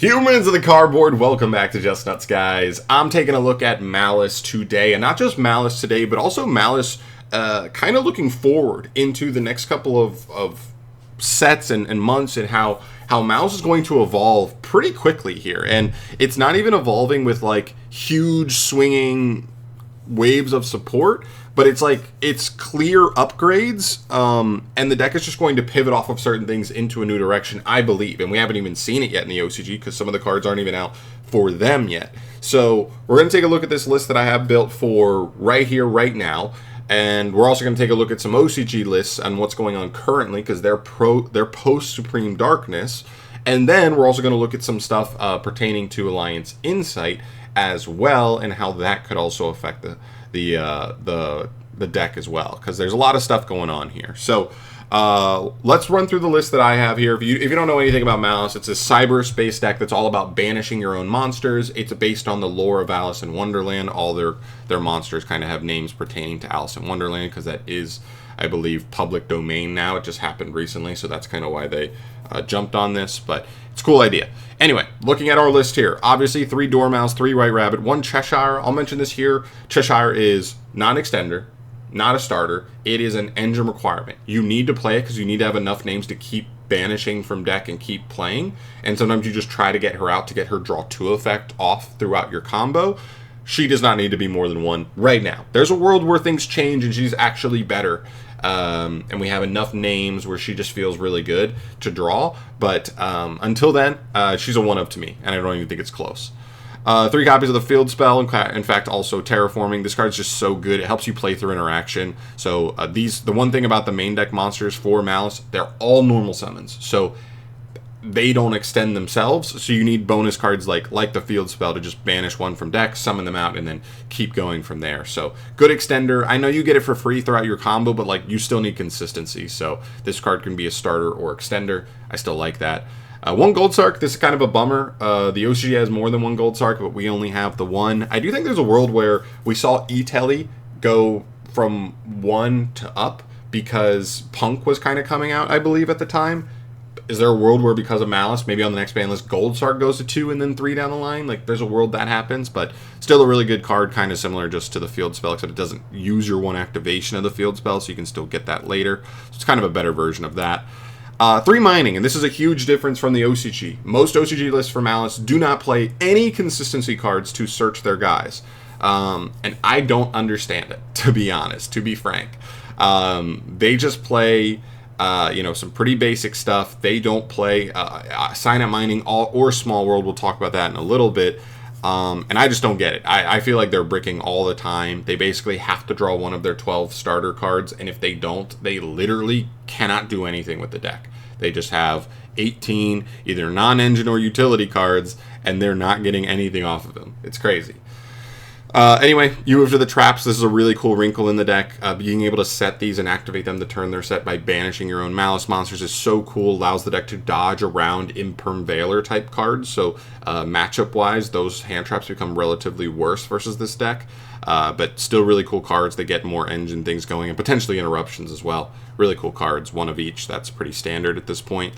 Humans of the cardboard, welcome back to Just Nuts, guys. I'm taking a look at Malice today, and not just Malice today, but also Malice kind of looking forward into the next couple of sets and months, and how Malice is going to evolve pretty quickly here. And it's not even evolving with like huge swinging waves of support, but it's clear upgrades, and the deck is just going to pivot off of certain things into a new direction, I believe. And we haven't even seen it yet in the OCG because some of the cards aren't even out for them yet. So we're going to take a look at this list that I have built for right here, right now. And we're also going to take a look at some OCG lists and what's going on currently, because they're post Supreme Darkness. And then we're also going to look at some stuff pertaining to Alliance Insight as well, and how that could also affect the deck as well, because there's a lot of stuff going on here. So let's run through the list that I have here. If you don't know anything about Malice, it's a cyberspace deck that's all about banishing your own monsters. It's based on the lore of Alice in Wonderland. All their monsters kind of have names pertaining to Alice in Wonderland, because that is, I believe, public domain now. It just happened recently, so that's kind of why they jumped on this, but it's a cool idea. Anyway, looking at our list here, obviously 3 Dormouse, 3 White Rabbit, 1 Cheshire. I'll mention this here. Cheshire is not an extender, not a starter. It is an engine requirement. You need to play it because you need to have enough names to keep banishing from deck and keep playing. And sometimes you just try to get her out to get her draw 2 effect off throughout your combo. She does not need to be more than 1 right now. There's a world where things change and she's actually better. And we have enough names where she just feels really good to draw. But until then, she's a 1-of to me, and I don't even think it's close. 3 copies of the Field Spell, in fact, also Terraforming. This card's just so good. It helps you play through interaction. So the one thing about the main deck monsters for Malice, they're all normal summons. So they don't extend themselves, so you need bonus cards like the Field Spell to just banish 1 from deck, summon them out, and then keep going from there. So good extender. I know you get it for free throughout your combo, but like you still need consistency. So this card can be a starter or extender. I still like that. 1 Gold Sark. This is kind of a bummer. The OCG has more than 1 Gold Sark, but we only have the 1. I do think there's a world where we saw E-Telly go from 1 to up because Punk was kind of coming out, I believe, at the time. Is there a world where, because of Malice, maybe on the next ban list, Gold Sark goes to 2 and then 3 down the line? Like, there's a world that happens, but still a really good card, kind of similar just to the Field Spell, except it doesn't use your 1 activation of the Field Spell, so you can still get that later. So it's kind of a better version of that. 3 Mining, and this is a huge difference from the OCG. Most OCG lists for Malice do not play any consistency cards to search their guys. And I don't understand it, to be honest, to be frank. They just play some pretty basic stuff. They don't play Sign Up Mining or Small World. We'll talk about that in a little bit. And I just don't get it. I feel like they're bricking all the time. They basically have to draw 1 of their 12 starter cards, and if they don't, they literally cannot do anything with the deck. They just have 18 either non-engine or utility cards, and they're not getting anything off of them. It's crazy. Anyway, you move to the traps. This is a really cool wrinkle in the deck. Being able to set these and activate them to turn their set by banishing your own Malice monsters is so cool. Allows the deck to dodge around Imperm Veiler type cards. So matchup wise, those hand traps become relatively worse versus this deck. But still really cool cards. They get more engine things going, and potentially interruptions as well. Really cool cards, 1 of each. That's pretty standard at this point.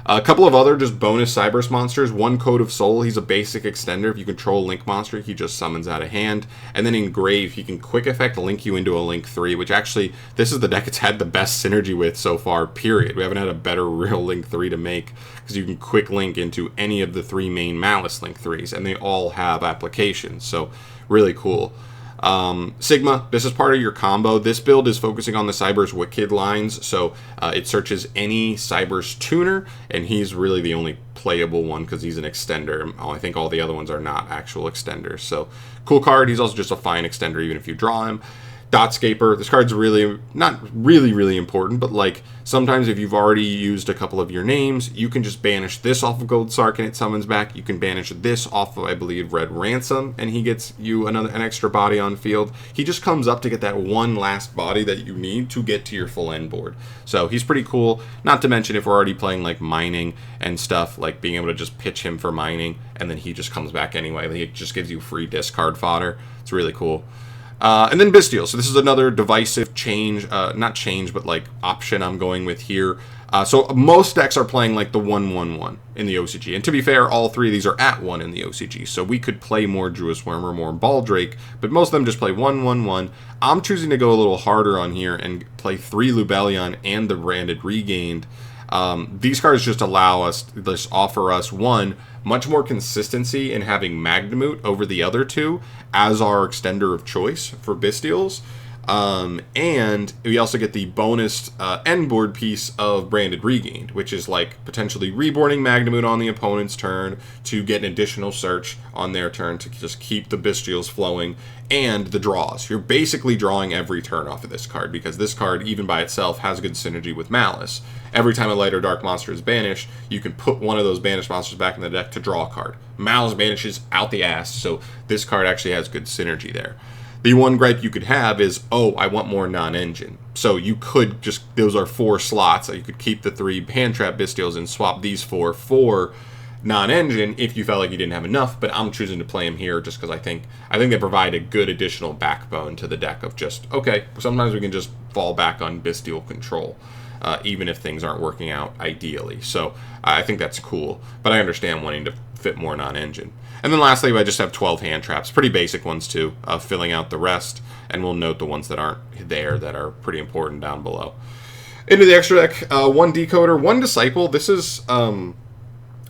A couple of other just bonus Cybers monsters. 1 Code of Soul. He's a basic extender. If you control a Link monster, he just summons out of hand. And then Engrave, he can quick effect link you into a Link 3, which actually, this is the deck it's had the best synergy with so far, period. We haven't had a better real Link 3 to make, because you can quick link into any of the 3 main Malice Link 3s, and they all have applications. So really cool. Sigma, this is part of your combo. This build is focusing on the Cybers Wicked lines, so it searches any Cybers tuner, and he's really the only playable one because he's an extender. I think all the other ones are not actual extenders. So cool card. He's also just a fine extender even if you draw him. Dotscaper, this card's really, not really important, but like sometimes if you've already used a couple of your names, you can just banish this off of Gold Sark and it summons back. You can banish this off of, I believe, Red Ransom, and he gets you an extra body on field. He just comes up to get that 1 last body that you need to get to your full end board. So he's pretty cool, not to mention if we're already playing like mining and stuff, like being able to just pitch him for mining, and then he just comes back anyway. He just gives you free discard fodder. It's really cool. And then Bestial. So this is another divisive change, not change, but like option I'm going with here. So most decks are playing like the 1/1/1 in the OCG. And to be fair, all three of these are at 1 in the OCG. So we could play more Druid Worm or more Baldrake, but most of them just play 1/1/1. I'm choosing to go a little harder on here and play 3 Lubellion and the Branded Regained. These cards just allow us, just offer us, one, much more consistency in having Magnamute over the other two as our extender of choice for Bestials. And we also get the bonus end board piece of Branded Regained, which is like potentially reborning Magnamute on the opponent's turn to get an additional search on their turn to just keep the Bestials flowing, and the draws. You're basically drawing every turn off of this card, because this card, even by itself, has good synergy with Malice. Every time a light or dark monster is banished, you can put one of those banished monsters back in the deck to draw a card. Malice banishes out the ass, so this card actually has good synergy there. The one gripe you could have is, oh, I want more non-engine. So you could just, those are 4 slots. So you could keep the 3 hand trap Bestials and swap these 4 for non-engine if you felt like you didn't have enough. But I'm choosing to play them here just because I think they provide a good additional backbone to the deck of just, okay, sometimes we can just fall back on Bestial control, even if things aren't working out ideally. So I think that's cool. But I understand wanting to fit more non-engine. And then lastly, I just have 12 hand traps, pretty basic ones too, filling out the rest, and we'll note the ones that aren't there that are pretty important down below. Into the extra deck, 1 Decoder, 1 Disciple. This is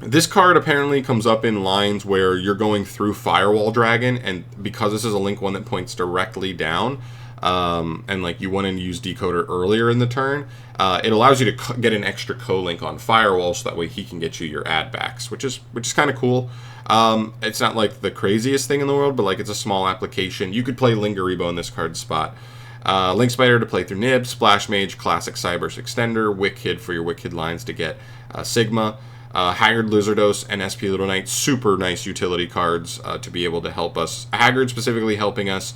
this card apparently comes up in lines where you're going through Firewall Dragon, and because this is a link 1 that points directly down, and like you want to use Decoder earlier in the turn, it allows you to get an extra co-link on Firewall, so that way he can get you your add-backs, which is kind of cool. It's not like the craziest thing in the world, but like it's a small application. You could play Lingaribo in this card's spot. Link Spider to play through Nib, Splash Mage, Classic Cyberse Extender, Wicked for your Wicked lines to get Sigma, Haggard Lizardos, and SP Little Knight, super nice utility cards to be able to help us. Haggard specifically helping us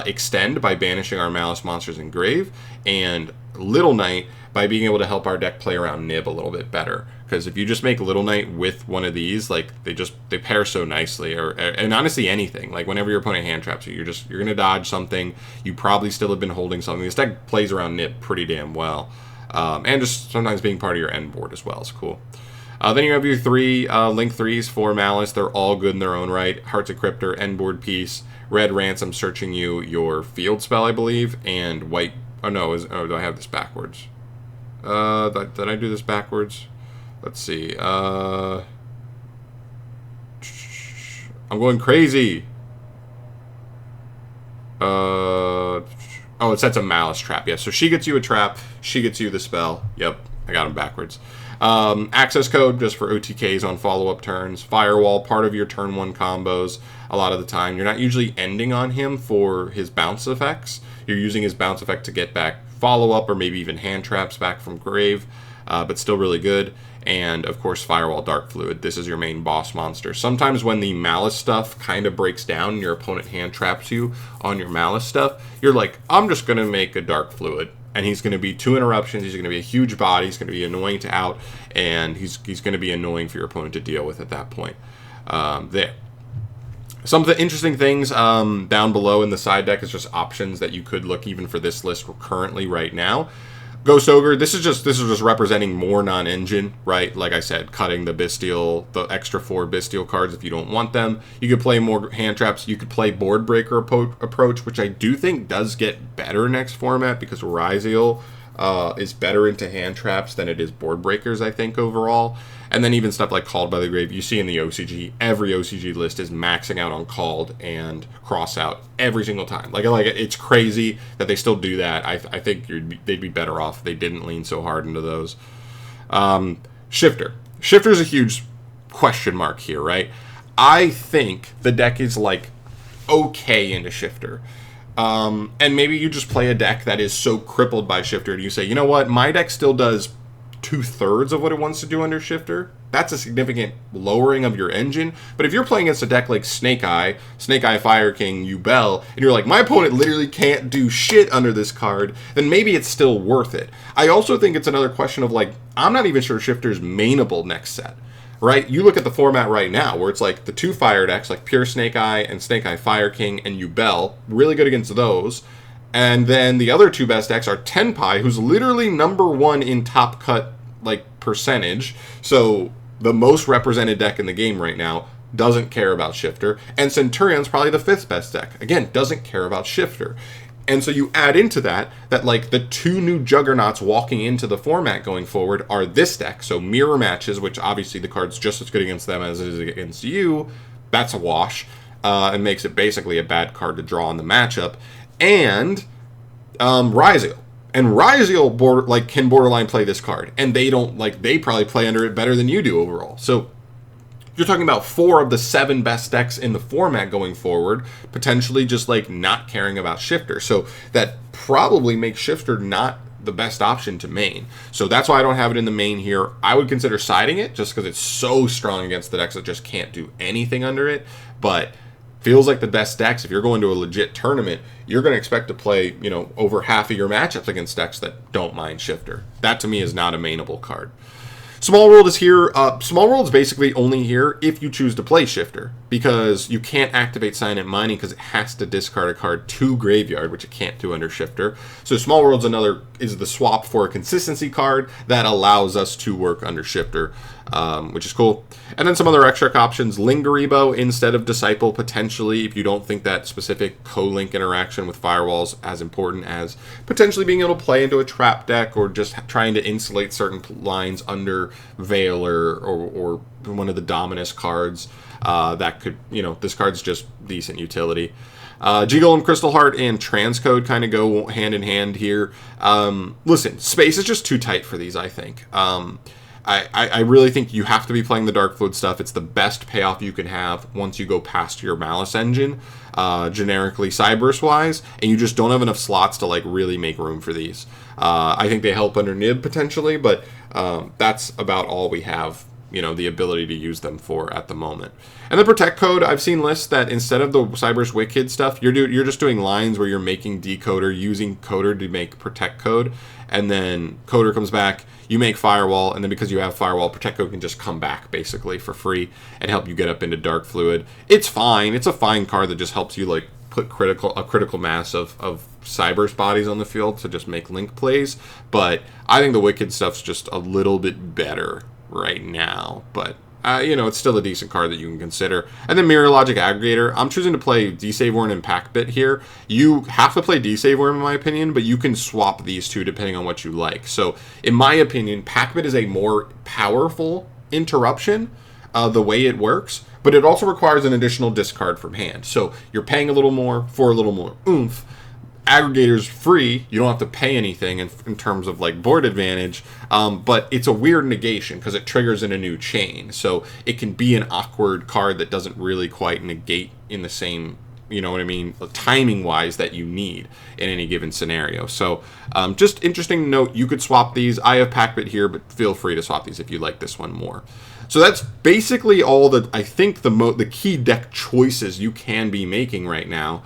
extend by banishing our Malice monsters in Grave, and Little Knight by being able to help our deck play around Nib a little bit better. Because if you just make Little Knight with one of these, like they pair so nicely, and honestly anything. Like whenever your opponent hand traps you, you're gonna dodge something. You probably still have been holding something. This deck plays around Nib pretty damn well, and just sometimes being part of your end board as well is cool. Then you have your 3 Link 3s for Malice. They're all good in their own right. Hearts of Cryptor, end board piece. Red Ransom searching you your field spell, I believe, and white. Oh no, do I have this backwards? Did I do this backwards? Let's see. I'm going crazy. Oh, it sets a Malice trap. Yeah, so she gets you a trap. She gets you the spell. Yep, I got them backwards. Access code just for OTKs on follow-up turns. Firewall, part of your turn 1 combos. A lot of the time, you're not usually ending on him for his bounce effects. You're using his bounce effect to get back follow-up or maybe even hand traps back from Grave, but still really good. And of course, Firewall Dark Fluid. This is your main boss monster. Sometimes when the Malice stuff kind of breaks down and your opponent hand traps you on your Malice stuff, you're like, I'm just going to make a Dark Fluid. And he's going to be 2 interruptions. He's going to be a huge body. He's going to be annoying to out. And he's going to be annoying for your opponent to deal with at that point. There. Some of the interesting things down below in the side deck is just options that you could look even for this list currently right now. Ghost Ogre, this is just representing more non-engine, right? Like I said, cutting the Bestial, the extra 4 Bestial cards if you don't want them. You could play more hand traps. You could play Board Breaker approach, which I do think does get better next format because Ryziel is better into hand traps than it is Board Breakers, I think, overall. And then even stuff like Called by the Grave, you see in the OCG, every OCG list is maxing out on Called and Cross Out every single time. Like it's crazy that they still do that. I think they'd be better off if they didn't lean so hard into those. Shifter. Shifter's a huge question mark here, right? I think the deck is like okay into Shifter. And maybe you just play a deck that is so crippled by Shifter and you say, you know what, my deck still does 2/3 of what it wants to do under Shifter. That's a significant lowering of your engine. But if you're playing against a deck like Snake Eye, Fire King, Yubel, and you're like, my opponent literally can't do shit under this card, then maybe it's still worth it. I also think it's another question of like, I'm not even sure Shifter's mainable next set. right? You look at the format right now where it's like the 2 fire decks, like Pure Snake Eye and Snake Eye Fire King and Yubel, really good against those. And then the other 2 best decks are Tenpai, who's literally #1 in top cut like percentage. So the most represented deck in the game right now, doesn't care about Shifter. And Centurion's probably the 5th best deck. Again, doesn't care about Shifter. And so you add into that like the 2 new juggernauts walking into the format going forward are this deck. So mirror matches, which obviously the card's just as good against them as it is against you. That's a wash. And makes it basically a bad card to draw in the matchup. And Ryzeal. And Ryzeal can borderline play this card. And they don't they probably play under it better than you do overall. So you're talking about 4 of the 7 best decks in the format going forward, potentially just not caring about Shifter. So that probably makes Shifter not the best option to main. So that's why I don't have it in the main here. I would consider siding it just because it's so strong against the decks that just can't do anything under it. But feels like the best decks, if you're going to a legit tournament, you're going to expect to play, over half of your matchups against decks that don't mind Shifter. That to me is not a mainable card. Small World is here. Small World is basically only here if you choose to play Shifter, because you can't activate Silent Mining because it has to discard a card to Graveyard, which it can't do under Shifter. So Small World's is the swap for a consistency card that allows us to work under Shifter, which is cool. And then some other extra options. Lingeribo instead of Disciple, potentially, if you don't think that specific co-link interaction with Firewall's as important as potentially being able to play into a trap deck or just trying to insulate certain lines under Veiler or one of the Dominus cards. That could, this card's just decent utility. G-Golem, Crystal Heart, and Transcode kind of go hand in hand here. Listen, space is just too tight for these, I think. I really think you have to be playing the Dark Fluid stuff. It's the best payoff you can have once you go past your Malice engine, generically Cyberse-wise, and you just don't have enough slots to really make room for these. I think they help under Nib potentially, but that's about all we have, the ability to use them for at the moment. And the Protect Code, I've seen lists that instead of the Cyberse Wicked stuff, you're just doing lines where you're making Decoder, using Coder to make Protect Code, and then Coder comes back, you make Firewall, and then because you have Firewall, Protect Code can just come back basically for free and help you get up into Dark Fluid. It's fine. It's a fine card that just helps you put a critical mass of Cyberse bodies on the field to just make link plays. But I think the Wicked stuff's just a little bit better right now. But it's still a decent card that you can consider. And then Mirror Logic Aggregator. I'm choosing to play D-Save-Worn and Packbit here. You have to play D-Save-Worn in my opinion, but you can swap these two depending on what you like. So in my opinion, Packbit is a more powerful interruption, the way it works, but it also requires an additional discard from hand. So you're paying a little more for a little more oomph. Aggregator's free, you don't have to pay anything in terms of board advantage, but it's a weird negation because it triggers in a new chain, so it can be an awkward card that doesn't really quite negate in the same, timing wise that you need in any given scenario. So just interesting to note, you could swap these. I have Packbit here, but feel free to swap these if you like this one more. So that's basically all that I think the key deck choices you can be making right now.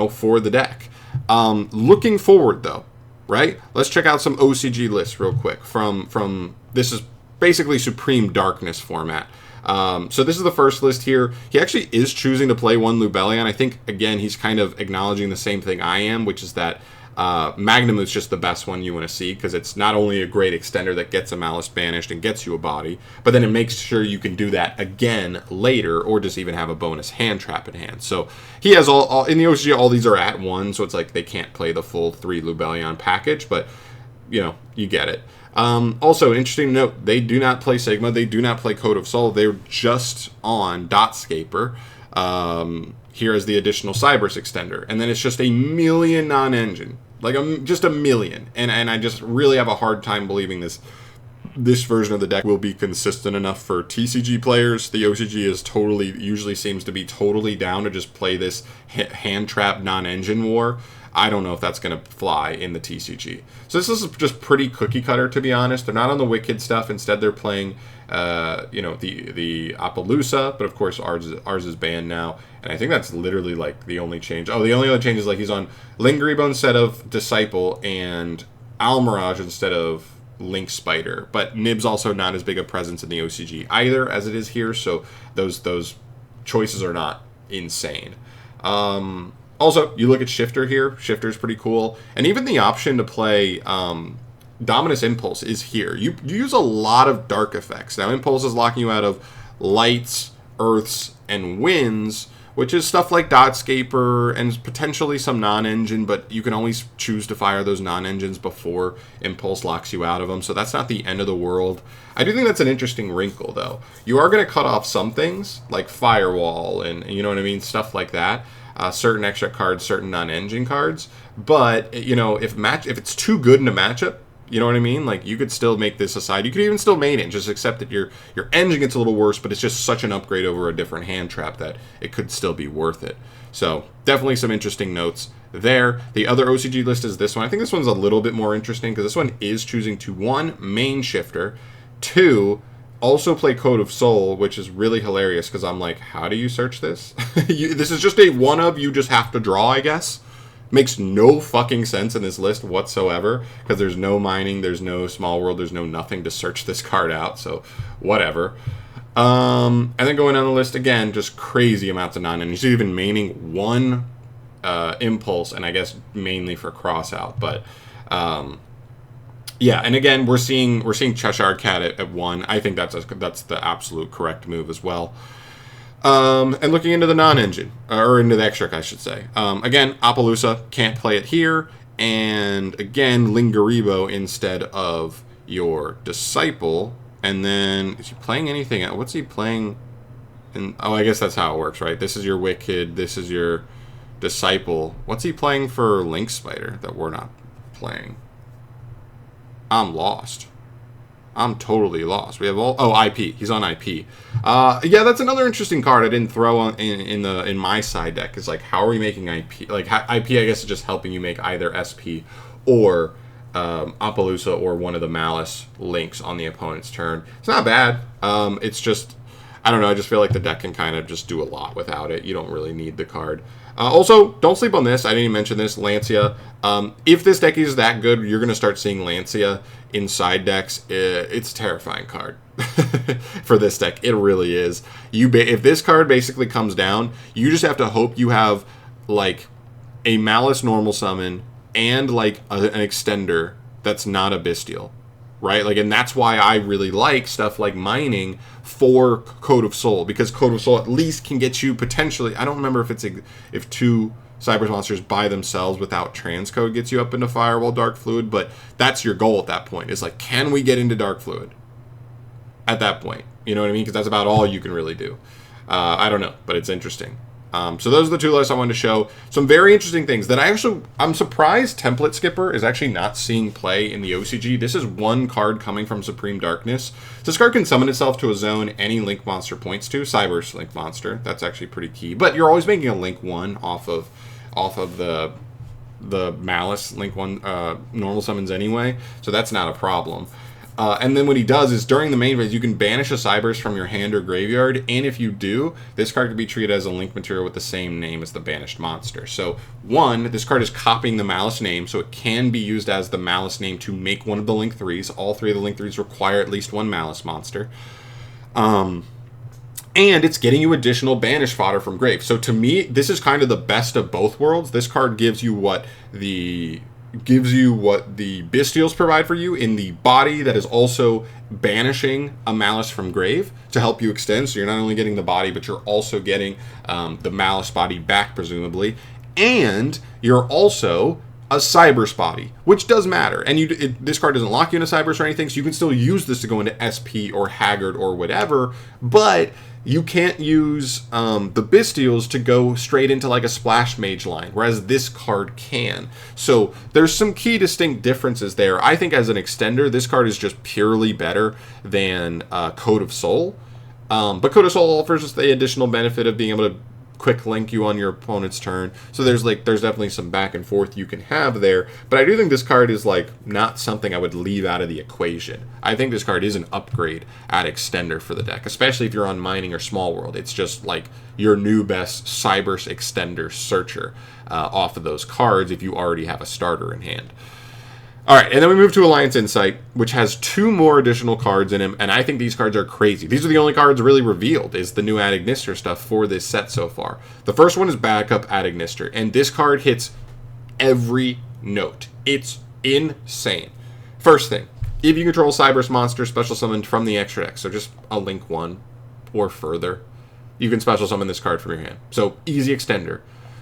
For the deck. Looking forward, though, right? Let's check out some OCG lists real quick from this is basically Supreme Darkness format. So this is the first list here. He actually is choosing to play one Lubellion. I think, again, he's kind of acknowledging the same thing I am, which is that Magnum is just the best one you want to see because it's not only a great extender that gets a Malice banished and gets you a body, but then it makes sure you can do that again later or just even have a bonus hand trap in hand. So he has all in the OCG, all these are at 1, so it's they can't play the full 3 Lubellion package, but you get it. Also, an interesting note, they do not play Sigma, they do not play Code of Soul, they're just on Dotscaper. Here is the additional Cyberse extender, and then it's just a million non-engine, just a million, and I just really have a hard time believing this version of the deck will be consistent enough for TCG players. The OCG is usually seems to be totally down to just play this hand trap non-engine war. I don't know if that's going to fly in the TCG. So this is just pretty cookie cutter, to be honest. They're not on the Wicked stuff. Instead, they're playing, the Appaloosa. But of course, ours is banned now, and I think that's literally the only change. Oh, the only other change is he's on Lingeribo instead of Disciple and Almirage instead of Link Spider, but Nib's also not as big a presence in the OCG either as it is here, so those choices are not insane. Also, you look at Shifter here. Shifter's pretty cool, and even the option to play Dominus Impulse is here. You use a lot of dark effects. Now, Impulse is locking you out of lights, earths, and winds, which is stuff like Dotscaper and potentially some non-engine, but you can always choose to fire those non-engines before Impulse locks you out of them, so that's not the end of the world. I do think that's an interesting wrinkle, though. You are going to cut off some things, like Firewall and you know what I mean, stuff like that. Certain extra cards, certain non-engine cards, but, you know, if it's too good in a matchup, you know what I mean? Like, you could still make this aside. You could even still main it, just accept that your engine gets a little worse, but it's just such an upgrade over a different hand trap that it could still be worth it. So, definitely some interesting notes there. The other OCG list is this one. I think this one's a little bit more interesting because this one is choosing to, 1, main Shifter, 2, also play Code of Soul, which is really hilarious because I'm like, how do you search this? This is just a one of, you just have to draw, I guess. Makes no fucking sense in this list whatsoever because there's no mining, there's no small world, there's no nothing to search this card out, so whatever. And then going down the list again, just crazy amounts of non-engines. Even maining 1 Impulse, and I guess mainly for cross out, but yeah, and again we're seeing Cheshire Cat at 1. I think that's the absolute correct move as well. And looking into the non-engine, or into the extra, I should say. Again, Appaloosa, can't play it here. And again, Lingaribo instead of your Disciple. And then, is he playing anything? What's he playing? Oh, I guess that's how it works, right? This is your Wicked, this is your Disciple. What's he playing for Link Spider that we're not playing? I'm lost. I'm totally lost. We have IP. He's on IP. Yeah, that's another interesting card I didn't throw on in my side deck. Is like, how are we making IP? Like, IP, I guess, is just helping you make either SP or Appaloosa or one of the Malice links on the opponent's turn. It's not bad. It's just, I don't know. I just feel like the deck can kind of just do a lot without it. You don't really need the card. Also, don't sleep on this. I didn't even mention this, Lancia. If this deck is that good, you're going to start seeing Lancia in side decks. It's a terrifying card for this deck. It really is. If this card basically comes down, you just have to hope you have, like, a Malice normal summon and, like, an extender that's not a Bestial. Right? Like, and that's why I really like stuff like mining for Code of Soul, because Code of Soul at least can get you potentially, I don't remember if 2 Cyber monsters by themselves without transcode gets you up into Firewall Dark Fluid, but that's your goal at that point. Is like, can we get into Dark Fluid at that point? You know what I mean? Because that's about all you can really do. I don't know, but it's interesting. So those are the 2 lists I wanted to show. Some very interesting things that I'm surprised Template Skipper is actually not seeing play in the OCG. This is 1 card coming from Supreme Darkness. So this card can summon itself to a zone any Link monster points to. Cyber's Link monster. That's actually pretty key. But you're always making a Link 1 off of the Malice Link 1 normal summons anyway. So that's not a problem. And then what he does is, during the main phase, you can banish a Cybers from your hand or graveyard, and if you do, this card can be treated as a Link material with the same name as the banished monster. So, 1, this card is copying the Malice name, so it can be used as the Malice name to make one of the Link 3s. All 3 of the Link 3s require at least 1 Malice monster. And it's getting you additional banish fodder from Grave. So to me, this is kind of the best of both worlds. This card gives you what the Bestials provide for you in the body that is also banishing a Malice from Grave to help you extend. So you're not only getting the body, but you're also getting the Malice body back, presumably. And you're also a Cybers body, which does matter. And this card doesn't lock you into Cybers or anything, so you can still use this to go into SP or Haggard or whatever, but you can't use the Bestials to go straight into like a Splash Mage line, whereas this card can. So there's some key distinct differences there. I think as an extender, this card is just purely better than Code of Soul. But Code of Soul offers us the additional benefit of being able to quick link you on your opponent's turn. So there's definitely some back and forth you can have there. But I do think this card is like not something I would leave out of the equation. I think this card is an upgrade at extender for the deck, especially if you're on mining or small world. It's just like your new best Cybers extender searcher off of those cards if you already have a starter in hand. All right, and then we move to Alliance Insight, which has 2 more additional cards in him, and I think these cards are crazy. These are the only cards really revealed, is the new Ad Ignister stuff for this set so far. The first one is Backup Ad Ignister, and this card hits every note. It's insane. First thing, if you control Cyberse monster, special summoned from the extra deck, so just a Link 1 or further, you can special summon this card from your hand. So, easy extender.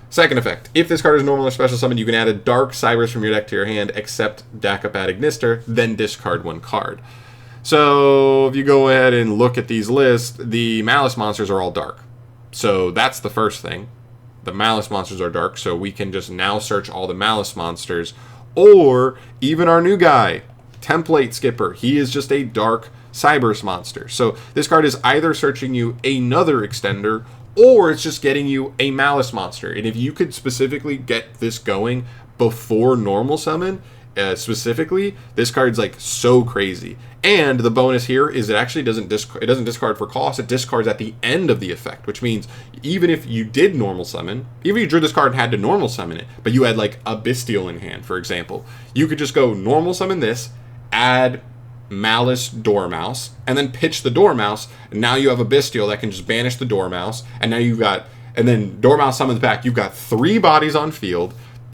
Second effect, if this card is normal or special summoned, you can add a Dark Cyberse from your deck to your hand, except Backup Ad Ignister, then discard 1 card. So, if you go ahead and look at these lists, the Malice monsters are all dark. So, that's the first thing. The Malice monsters are dark, so we can just now search all the Malice monsters. Or, even our new guy, Template Skipper, he is just a dark Cyberse monster. So, this card is either searching you another extender, or it's just getting you a Malice monster. And if you could specifically get this going before normal summon, specifically, this card's like so crazy. And the bonus here is it actually doesn't discard for cost. It discards at the end of the effect, which means even if you did normal summon, even if you drew this card and had to normal summon it, but you had like a Bestial in hand, for example, you could just go normal summon this, add Malice Dormouse, and then pitch the Dormouse, and now you have a Bestial that can just banish the Dormouse, and now you've got, and then Dormouse summons back, you've got 3 bodies on field,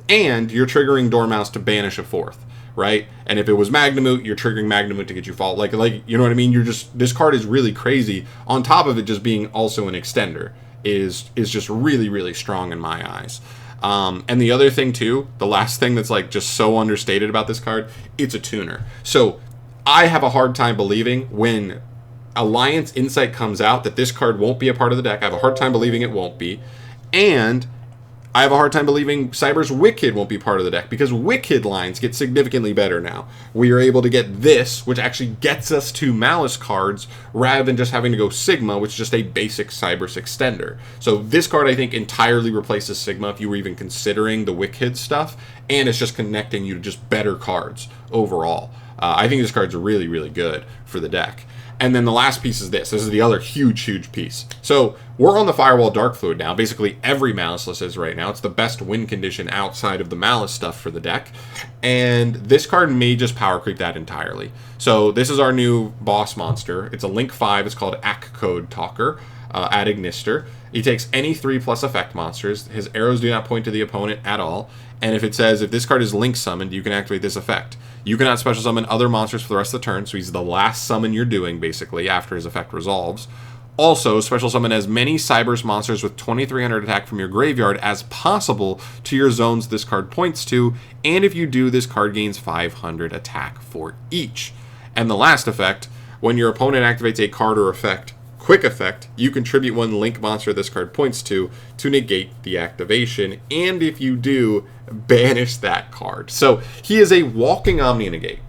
and you're triggering Dormouse to banish a 4th, right? And if it was Magnamute, you're triggering Magnamute to get you fall, like, you know what I mean? You're just, this card is really crazy, on top of it just being also an extender, is just really, really strong in my eyes. And the other thing too, the last thing that's like just so understated about this card, it's a tuner. So, I have a hard time believing when Alliance Insight comes out that this card won't be a part of the deck. I have a hard time believing it won't be. And I have a hard time believing Cyberse Wicked won't be part of the deck, because Wicked lines get significantly better now. We are able to get this, which actually gets us to Malice cards, rather than just having to go Sigma, which is just a basic Cyberse extender. So this card, I think, entirely replaces Sigma if you were even considering the Wicked stuff, and it's just connecting you to just better cards overall. I think this card's really, really good for the deck. And then the last piece is this. This is the other huge, huge piece. So we're on the Firewall Dark Fluid now. Basically every Malice list is right now. It's the best win condition outside of the Malice stuff for the deck. And this card may just power creep that entirely. So this is our new boss monster. It's a Link 5. It's called Ack Code Talker, Ad Ignister. He takes any 3+ effect monsters. His arrows do not point to the opponent at all. And if it says, if this card is Link summoned, you can activate this effect. You cannot special summon other monsters for the rest of the turn, so he's the last summon you're doing, basically, after his effect resolves. Also, special summon as many Cyberse monsters with 2300 attack from your graveyard as possible to your zones this card points to, and if you do, this card gains 500 attack for each. And the last effect, when your opponent activates a card or effect, quick effect, you contribute 1 Link monster this card points to negate the activation, and if you do, banish that card. So he is a walking Omni-Negate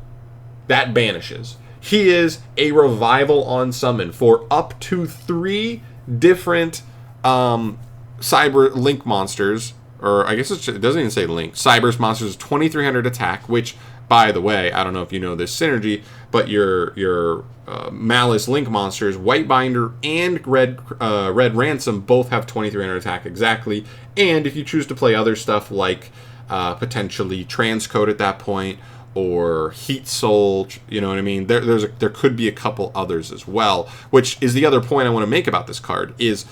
that banishes. He is a revival on summon for up to 3 different Cyber Link monsters, or I guess it doesn't even say Link. Cyberse monsters 2300 attack, which, by the way, I don't know if you know this synergy, but your Malice Link monsters, White Binder and Red Ransom, both have 2300 attack exactly. And if you choose to play other stuff like potentially Transcode at that point, or Heat Soul, you know what I mean? There could be a couple others as well, which is the other point I want to make about this card, is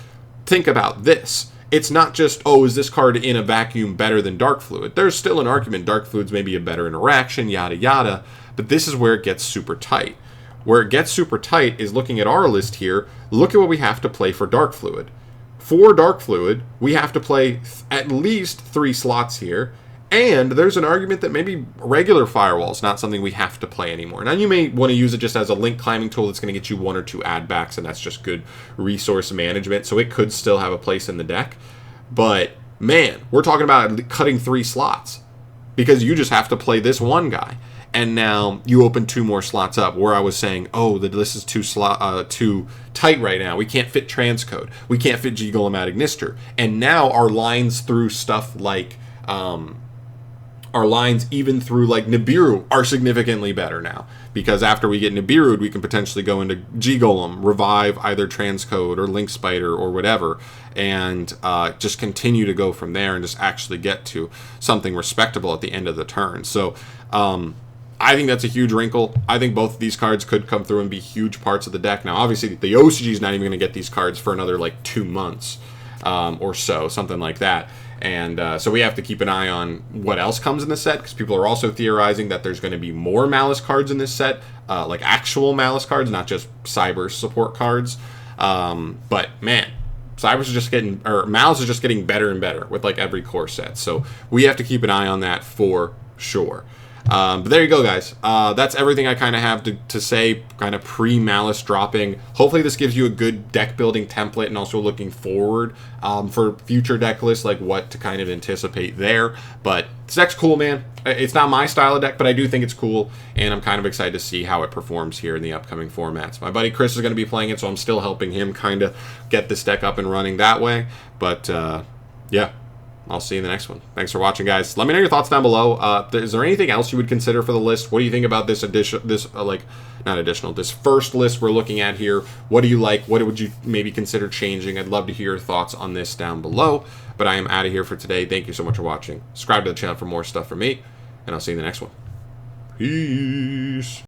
think about this. It's not just, oh, is this card in a vacuum better than Dark Fluid? There's still an argument Dark Fluid's maybe a better interaction, yada yada, but this is where it gets super tight. Where it gets super tight is looking at our list here. Look at what we have to play for Dark Fluid. For Dark Fluid, we have to play at least 3 slots here, and there's an argument that maybe regular Firewall is not something we have to play anymore. Now, you may want to use it just as a Link climbing tool that's going to get you 1 or 2 add backs, and that's just good resource management, so it could still have a place in the deck. But, man, we're talking about cutting 3 slots, because you just have to play this one guy. And now you open 2 more slots up, where I was saying, oh, the list is too tight right now. We can't fit Transcode. We can't fit G-Golem Ad Ignister. And now our lines through stuff like... our lines even through like Nibiru are significantly better now, because after we get Nibiru'd, we can potentially go into G-Golem, revive either Transcode or Link Spider or whatever, and just continue to go from there and just actually get to something respectable at the end of the turn. So I think that's a huge wrinkle. I think both of these cards could come through and be huge parts of the deck. Now, obviously, the OCG is not even going to get these cards for another, like, 2 months or so, something like that. And so we have to keep an eye on what else comes in the set, because people are also theorizing that there's going to be more Malice cards in this set, like actual Malice cards, not just Cyber support cards. But, man, Malice is just getting better and better with, like, every core set. So we have to keep an eye on that for sure. But there you go, guys. That's everything I kind of have to say, kind of pre-Malice dropping. Hopefully this gives you a good deck building template, and also looking forward for future deck lists, like what to kind of anticipate there. But this deck's cool, man. It's not my style of deck, but I do think it's cool, and I'm kind of excited to see how it performs here in the upcoming formats. My buddy Chris is going to be playing it, so I'm still helping him kind of get this deck up and running that way. But, yeah. I'll see you in the next one. Thanks for watching, guys. Let me know your thoughts down below. Is there anything else you would consider for the list? What do you think about this this first list we're looking at here? What do you like? What would you maybe consider changing? I'd love to hear your thoughts on this down below. But I am out of here for today. Thank you so much for watching. Subscribe to the channel for more stuff from me, and I'll see you in the next one. Peace.